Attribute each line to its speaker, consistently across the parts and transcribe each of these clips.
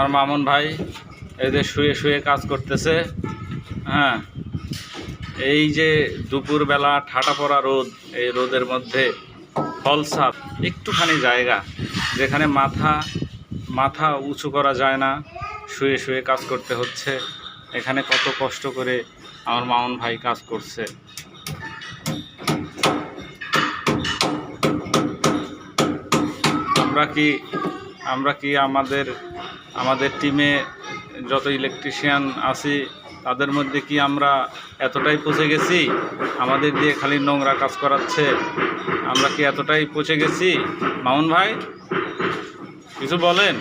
Speaker 1: আমার মামুন ভাই এই যে শুয়ে শুয়ে কাজ করতেছে। হ্যাঁ, এই যে দুপুরবেলা ঠাটা পড়া রোদ, এই রোদের মধ্যে ফলসাপ একটুখানি জায়গা যেখানে মাথা উঁচু করা যায় না, শুয়ে শুয়ে কাজ করতে হচ্ছে। এখানে কত কষ্ট করে আমার মামুন ভাই কাজ করছে। আমরা কি আমাদের টিমে যত ইলেকট্রিশিয়ান আছি তাদের মধ্যে কি আমরা এতটাই পচে গেছি? আমাদের দিয়ে খালি নোংরা কাজ করাচ্ছে। আমরা কি এতটাই পচে গেছি? মামুন ভাই কিছু বলেন।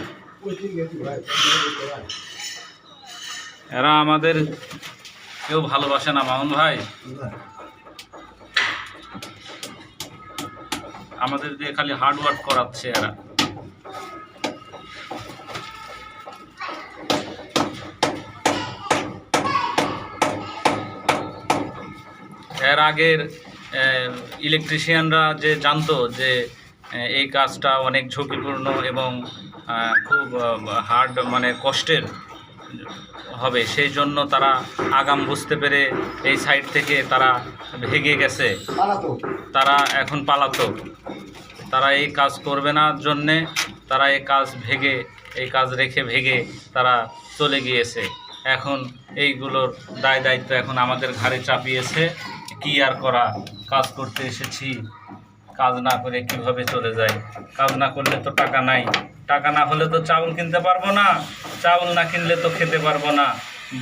Speaker 1: এরা আমাদের কেউ ভালোবাসে না মামুন ভাই, আমাদের দিয়ে খালি হার্ড ওয়ার্ক করাচ্ছে এরা। এর আগের ইলেকট্রিশিয়ানরা যে জানতো যে এই কাজটা অনেক ঝুঁকিপূর্ণ এবং খুব হার্ড মানে কষ্টের হবে, সেই জন্য তারা আগাম বুঝতে পেরে এই সাইড থেকে তারা ভেগে গেছে, তারা এখন পালাতক। তারা এই কাজ করবে না জন্যে তারা এই কাজ রেখে ভেগে তারা চলে গিয়েছে। এখন এইগুলোর দায়িত্ব এখন আমাদের ঘাড়ে চাপিয়েছে। কি আর করা, কাজ করতে এসেছি, কাজ না করে কিভাবে চলে যায়? কাজ না করলে তো টাকা নাই, টাকা না হলে তো চাউল কিনতে পারবো না, চাউল না কিনলে তো খেতে পারবো না।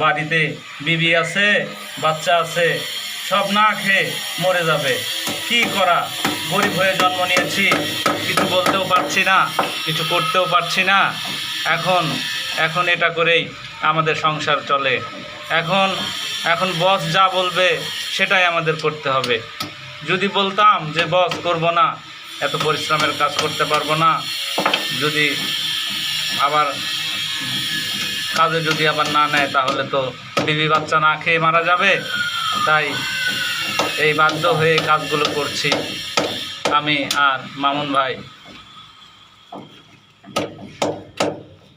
Speaker 1: বাড়িতে বিবি আছে, বাচ্চা আছে, সব না খেয়ে মরে যাবে। কি করা, গরিব হয়ে জন্ম নিয়েছি, কিছু বলতেও পারছি না, কিছু করতেও পারছি না। এখন এটা করেই আমাদের সংসার চলে। এখন বস যা বলবে সেটাই আমাদের করতে হবে। যদি বলতাম যে বস করব না, এত পরিশ্রমের কাজ করতে পারবো না, যদি আবার কাজে যদি আবার না নেয় তাহলে তো বিবি বাচ্চা না খেয়ে মারা যাবে। তাই এই বাধ্য হয়ে কাজগুলো করছি আমি আর মামুন ভাই।